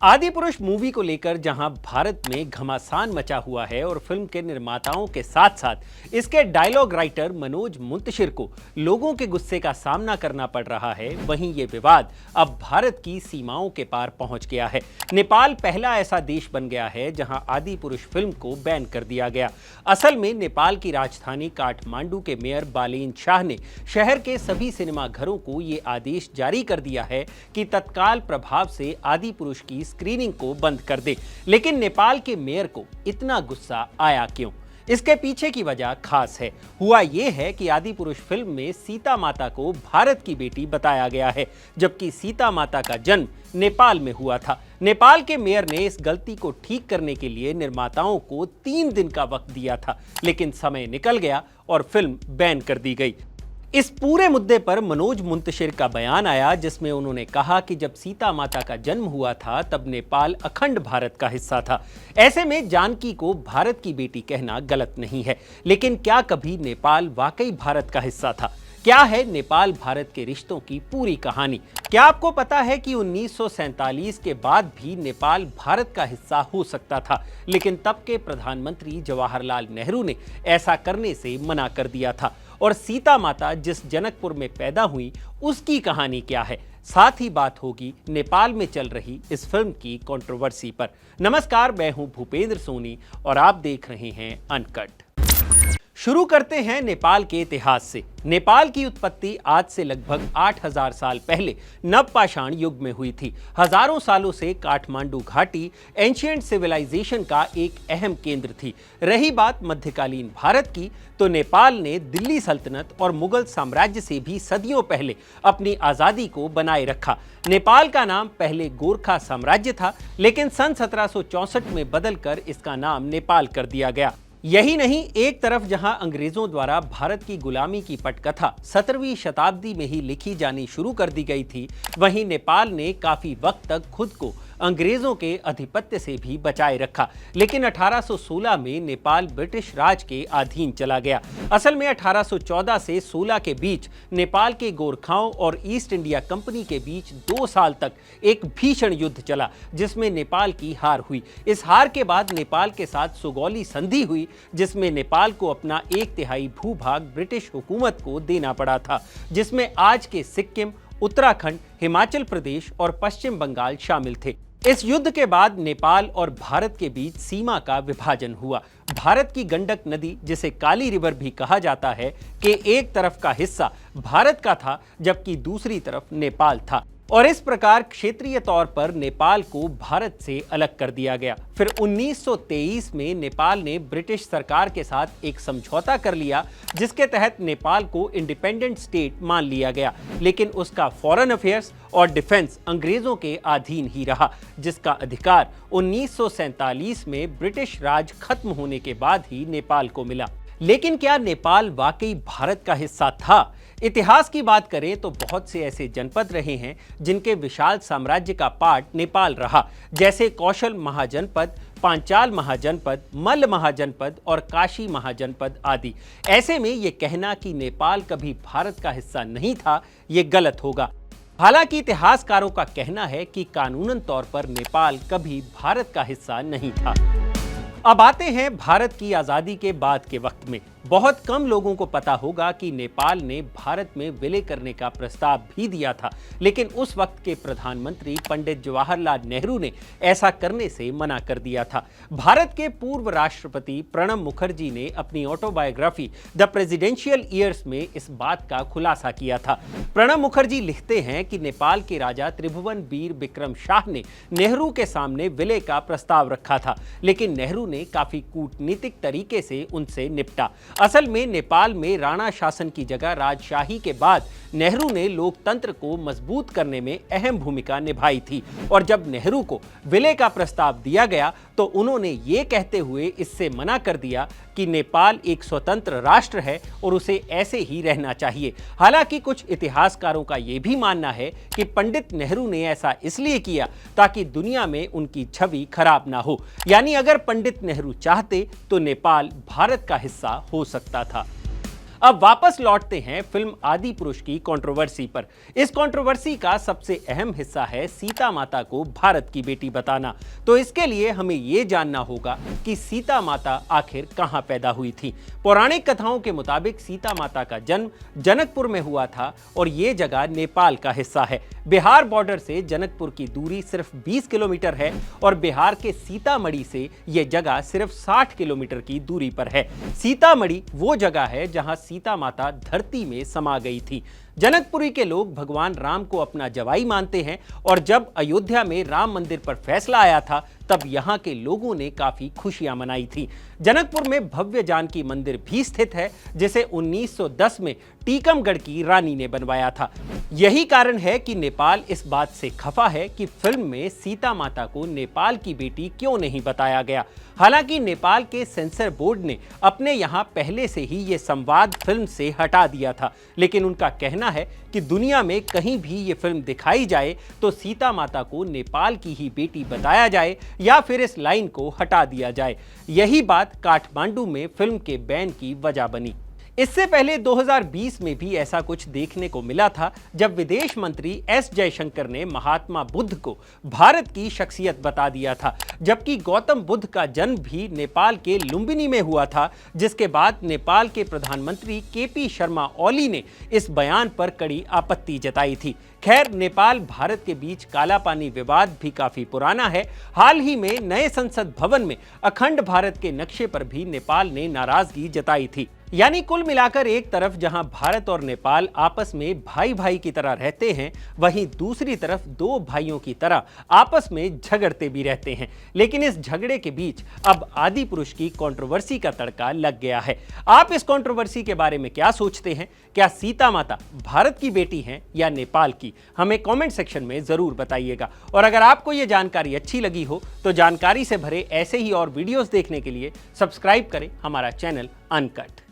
Adipurush movie को लेकर जहां भारत में घमासान मचा हुआ है और फिल्म के निर्माताओं के साथ साथ इसके डायलॉग राइटर मनोज मुंतशिर को लोगों के गुस्से का सामना करना पड़ रहा है, वहीं ये विवाद अब भारत की सीमाओं के पार पहुंच गया है। नेपाल पहला ऐसा देश बन गया है जहां आदिपुरुष फिल्म को बैन कर दिया गया। असल में नेपाल की राजधानी काठमांडू के मेयर बालेन शाह ने शहर के सभी सिनेमा घरों को ये आदेश जारी कर दिया है कि तत्काल प्रभाव से आदिपुरुष की स्क्रीनिंग को बंद कर दे। लेकिन नेपाल के मेयर को इतना गुस्सा आया क्यों? इसके पीछे की वजह खास है। हुआ यह है कि आदिपुरुष फिल्म में सीता माता को भारत की बेटी बताया गया है, जबकि सीता माता का जन्म नेपाल में हुआ था। नेपाल के मेयर ने इस गलती को ठीक करने के लिए निर्माताओं को 3 दिन का वक्त दिया था, लेकिन समय निकल गया और फिल्म बैन कर दी गई। इस पूरे मुद्दे पर मनोज मुंतशिर का बयान आया, जिसमें उन्होंने कहा कि जब सीता माता का जन्म हुआ था तब नेपाल अखंड भारत का हिस्सा था। ऐसे में जानकी को भारत की बेटी कहना गलत नहीं है, लेकिन क्या कभी नेपाल वाकई भारत का हिस्सा था? क्या है नेपाल भारत के रिश्तों की पूरी कहानी? क्या आपको पता है कि 1947 के बाद भी नेपाल भारत का हिस्सा हो सकता था, लेकिन तब के प्रधानमंत्री जवाहरलाल नेहरू ने ऐसा करने से मना कर दिया था। और सीता माता जिस जनकपुर में पैदा हुई उसकी कहानी क्या है? साथ ही बात होगी नेपाल में चल रही इस फिल्म की कंट्रोवर्सी पर। नमस्कार, मैं हूं भूपेंद्र सोनी और आप देख रहे हैं अनकट। शुरू करते हैं नेपाल के इतिहास से। नेपाल की उत्पत्ति आज से लगभग 8000 साल पहले नवपाषाण युग में हुई थी। हजारों सालों से काठमांडू घाटी एंशिएंट सिविलाइजेशन का एक अहम केंद्र थी। रही बात मध्यकालीन भारत की, तो नेपाल ने दिल्ली सल्तनत और मुगल साम्राज्य से भी सदियों पहले अपनी आज़ादी को बनाए रखा। नेपाल का नाम पहले गोरखा साम्राज्य था, लेकिन सन 1764 में बदलकर इसका नाम नेपाल कर दिया गया। यही नहीं, एक तरफ जहां अंग्रेजों द्वारा भारत की गुलामी की पटकथा 17वीं शताब्दी में ही लिखी जानी शुरू कर दी गई थी, वहीं नेपाल ने काफी वक्त तक खुद को अंग्रेजों के आधिपत्य से भी बचाए रखा। लेकिन 1816 में नेपाल ब्रिटिश राज के अधीन चला गया। असल में 1814 से 16 के बीच नेपाल के गोरखाओं और ईस्ट इंडिया कंपनी के बीच 2 साल तक एक भीषण युद्ध चला, जिसमें नेपाल की हार हुई। इस हार के बाद नेपाल के साथ सुगौली संधि हुई, जिसमें नेपाल को अपना 1/3 भूभाग ब्रिटिश हुकूमत को देना पड़ा था, जिसमें आज के सिक्किम, उत्तराखंड, हिमाचल प्रदेश और पश्चिम बंगाल शामिल थे। इस युद्ध के बाद नेपाल और भारत के बीच सीमा का विभाजन हुआ। भारत की गंडक नदी, जिसे काली रिवर भी कहा जाता है, के एक तरफ का हिस्सा भारत का था, जबकि दूसरी तरफ नेपाल था, और इस प्रकार क्षेत्रीय तौर पर नेपाल को भारत से अलग कर दिया गया। फिर 1923 में नेपाल ने ब्रिटिश सरकार के साथ एक समझौता कर लिया, जिसके तहत नेपाल को इंडिपेंडेंट स्टेट मान लिया गया, लेकिन उसका फॉरेन अफेयर्स और डिफेंस अंग्रेजों के अधीन ही रहा, जिसका अधिकार 1947 में ब्रिटिश राज खत्म होने के बाद ही नेपाल को मिला। लेकिन क्या नेपाल वाकई भारत का हिस्सा था? इतिहास की बात करें तो बहुत से ऐसे जनपद रहे हैं जिनके विशाल साम्राज्य का पार्ट नेपाल रहा, जैसे कौशल महाजनपद, पांचाल महाजनपद, मल्ल महाजनपद और काशी महाजनपद आदि। ऐसे में यह कहना कि नेपाल कभी भारत का हिस्सा नहीं था, यह गलत होगा। हालांकि इतिहासकारों का कहना है कि कानूनन तौर पर नेपाल कभी भारत का हिस्सा नहीं था। अब आते हैं भारत की आज़ादी के बाद के वक्त में। बहुत कम लोगों को पता होगा कि नेपाल ने भारत में विलय करने का प्रस्ताव भी दिया था, लेकिन उस वक्त के प्रधानमंत्री पंडित जवाहरलाल नेहरू ने ऐसा करने से मना कर दिया था। भारत के पूर्व राष्ट्रपति प्रणब मुखर्जी ने अपनी ऑटोबायोग्राफी द प्रेसिडेंशियल ईयर्स में इस बात का खुलासा किया था। प्रणब मुखर्जी लिखते हैं कि नेपाल के राजा त्रिभुवन वीर विक्रम शाह ने नेहरू के सामने विलय का प्रस्ताव रखा था, लेकिन नेहरू ने काफी कूटनीतिक तरीके से उनसे निपटा। असल में नेपाल में राणा शासन की जगह राजशाही के बाद नेहरू ने लोकतंत्र को मजबूत करने में अहम भूमिका निभाई थी, और जब नेहरू को विलय का प्रस्ताव दिया गया तो उन्होंने ये कहते हुए इससे मना कर दिया कि नेपाल एक स्वतंत्र राष्ट्र है और उसे ऐसे ही रहना चाहिए। हालांकि कुछ इतिहासकारों का यह भी मानना है कि पंडित नेहरू ने ऐसा इसलिए किया ताकि दुनिया में उनकी छवि खराब ना हो, यानी अगर पंडित नेहरू चाहते तो नेपाल भारत का हिस्सा हो सकता था। अब वापस लौटते हैं फिल्म आदि पुरुष की कंट्रोवर्सी पर। इस कंट्रोवर्सी का सबसे अहम हिस्सा है सीता माता को भारत की बेटी बताना। तो इसके लिए हमें यह जानना होगा कि सीता माता आखिर कहां पैदा हुई थी। पौराणिक कथाओं के मुताबिक सीता माता का जन्म जनकपुर में हुआ था और यह जगह नेपाल का हिस्सा है। बिहार बॉर्डर से जनकपुर की दूरी सिर्फ 20 किलोमीटर है और बिहार के सीतामढ़ी से यह जगह सिर्फ 60 किलोमीटर की दूरी पर है। सीतामढ़ी वो जगह है जहां सीता माता धरती में समा गई थी। जनकपुरी के लोग भगवान राम को अपना जवाई मानते हैं और जब अयोध्या में राम मंदिर पर फैसला आया था तब यहां के लोगों ने काफी खुशियां मनाई थी। जनकपुर में भव्य जानकी मंदिर भी स्थित है जिसे 1910 में टीकमगढ़ की रानी ने बनवाया था। यही कारण है कि नेपाल इस बात से खफा है कि फिल्म में सीता माता को नेपाल की बेटी क्यों नहीं बताया गया। हालांकि नेपाल के सेंसर बोर्ड ने अपने यहां पहले से ही यह संवाद फिल्म से हटा दिया था, लेकिन उनका कहना है कि दुनिया में कहीं भी ये फिल्म दिखाई जाए तो सीता माता को नेपाल की ही बेटी बताया जाए या फिर इस लाइन को हटा दिया जाए। यही बात काठमांडू में फिल्म के बैन की वजह बनी। इससे पहले 2020 में भी ऐसा कुछ देखने को मिला था जब विदेश मंत्री एस जयशंकर ने महात्मा बुद्ध को भारत की शख्सियत बता दिया था, जबकि गौतम बुद्ध का जन्म भी नेपाल के लुम्बिनी में हुआ था, जिसके बाद नेपाल के प्रधानमंत्री केपी शर्मा ओली ने इस बयान पर कड़ी आपत्ति जताई थी। खैर, नेपाल भारत के बीच काला पानी विवाद भी काफी पुराना है। हाल ही में नए संसद भवन में अखंड भारत के नक्शे पर भी नेपाल ने नाराजगी जताई थी। यानी कुल मिलाकर एक तरफ जहां भारत और नेपाल आपस में भाई भाई की तरह रहते हैं, वहीं दूसरी तरफ दो भाइयों की तरह आपस में झगड़ते भी रहते हैं। लेकिन इस झगड़े के बीच अब आदि पुरुष की कंट्रोवर्सी का तड़का लग गया है। आप इस कंट्रोवर्सी के बारे में क्या सोचते हैं? क्या सीता माता भारत की बेटी हैं या नेपाल की? हमें कमेंट सेक्शन में जरूर बताइएगा। और अगर आपको यह जानकारी अच्छी लगी हो तो जानकारी से भरे ऐसे ही और वीडियोस देखने के लिए सब्सक्राइब करें हमारा चैनल अनकट।